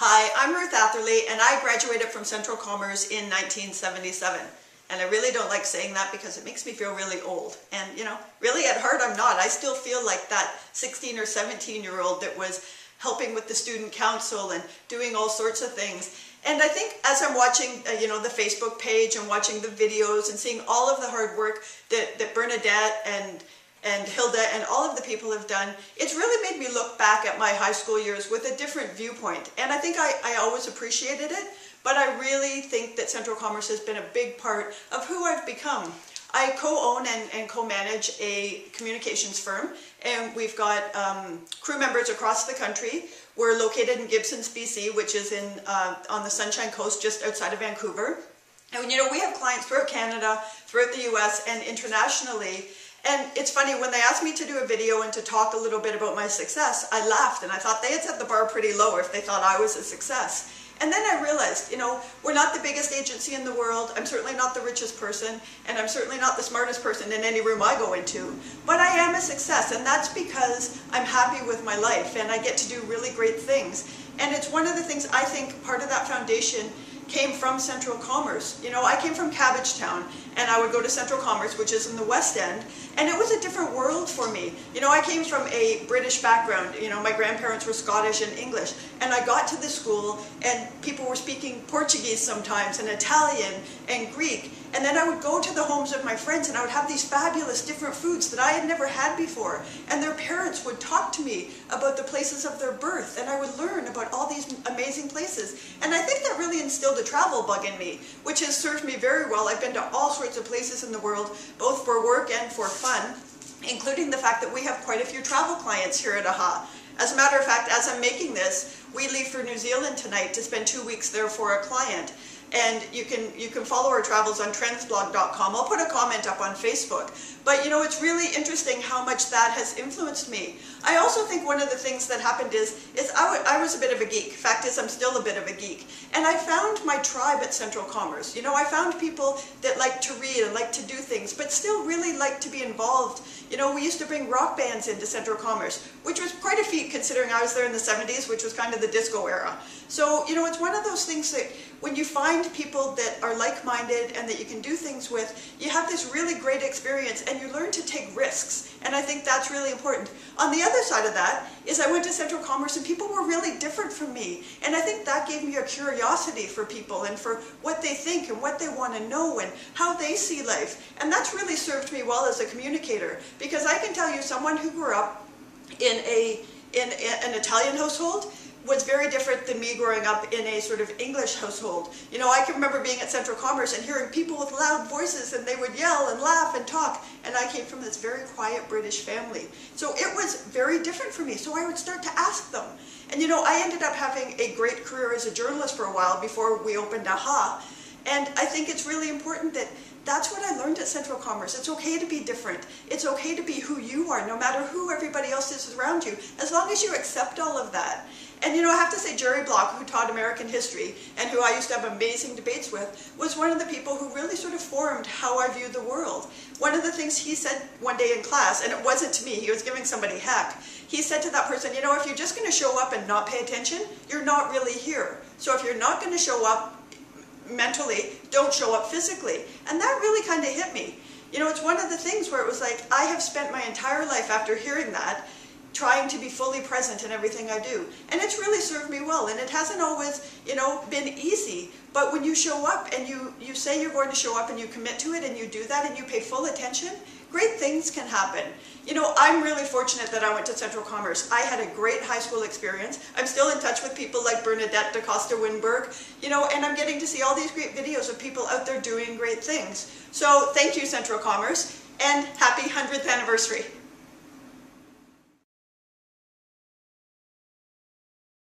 Hi, I'm Ruth Atherley, and I graduated from Central Commerce in 1977. And I really don't like saying that because it makes me feel really old. And, you know, really at heart I'm not. I still feel like that 16 or 17-year-old that was helping with the student council and doing all sorts of things. And I think as I'm watching, the Facebook page and watching the videos and seeing all of the hard work that Bernadette and Hilda and all of the people have done, it's really made me look back at my high school years with a different viewpoint. And I think I always appreciated it, but I really think that Central Commerce has been a big part of who I've become. I co-own and co-manage a communications firm, and we've got crew members across the country. We're located in Gibsons, BC, which is on the Sunshine Coast just outside of Vancouver. And we have clients throughout Canada, throughout the US, and internationally. And it's funny, when they asked me to do a video and to talk a little bit about my success, I laughed and I thought they had set the bar pretty low if they thought I was a success. And then I realized, we're not the biggest agency in the world, I'm certainly not the richest person, and I'm certainly not the smartest person in any room I go into, but I am a success, and that's because I'm happy with my life and I get to do really great things. And it's one of the things I think part of that foundation came from Central Commerce. I came from Cabbagetown, and I would go to Central Commerce, which is in the West End, and it was a different world for me. I came from a British background. My grandparents were Scottish and English, and I got to the school and people were speaking Portuguese sometimes and Italian and Greek, and then I would go to the homes of my friends and I would have these fabulous different foods that I had never had before, and their parents would talk to me about the places of their birth, and I would learn about all these amazing places. And I think that really instilled a travel bug in me, which has served me very well. I've been to all sorts of places in the world, both for work and for fun, including the fact that we have quite a few travel clients here at AHA. As a matter of fact, as I'm making this, we leave for New Zealand tonight to spend 2 weeks there for a client. And you can follow our travels on trendsblog.com. I'll put a comment up on Facebook. But it's really interesting how much that has influenced me. I also think one of the things that happened is I was a bit of a geek. Fact is, I'm still a bit of a geek. And I found my tribe at Central Commerce. I found people that like to read and like to do things, but still really like to be involved. We used to bring rock bands into Central Commerce, which was quite a feat considering I was there in the 70s, which was kind of the disco era. So, it's one of those things that when you find people that are like-minded and that you can do things with, you have this really great experience and you learn to take risks. And I think that's really important. On the other side of that is I went to Central Commerce and people were really different from me. And I think that gave me a curiosity for people and for what they think and what they want to know and how they see life. And that's really served me well as a communicator, because I can tell you someone who grew up in an Italian household was very different than me growing up in a sort of English household. I can remember being at Central Commerce and hearing people with loud voices and they would yell and laugh and talk, and I came from this very quiet British family. So it was very different for me, so I would start to ask them. And I ended up having a great career as a journalist for a while before we opened AHA, and I think it's really important that that's what I learned at Central Commerce. It's okay to be different. It's okay to be who you are, no matter who everybody else is around you, as long as you accept all of that. And I have to say, Jerry Block, who taught American history and who I used to have amazing debates with, was one of the people who really sort of formed how I viewed the world. One of the things he said one day in class, and it wasn't to me, he was giving somebody heck, he said to that person, if you're just going to show up and not pay attention, you're not really here. So if you're not going to show up mentally, don't show up physically. And that really kind of hit me. It's one of the things where it was like, I have spent my entire life after hearing that trying to be fully present in everything I do. And it's really served me well. And it hasn't always, been easy. But when you show up and you say you're going to show up and you commit to it and you do that and you pay full attention, great things can happen. I'm really fortunate that I went to Central Commerce. I had a great high school experience. I'm still in touch with people like Bernadette DaCosta-Winberg, and I'm getting to see all these great videos of people out there doing great things. So thank you, Central Commerce, and happy 100th anniversary.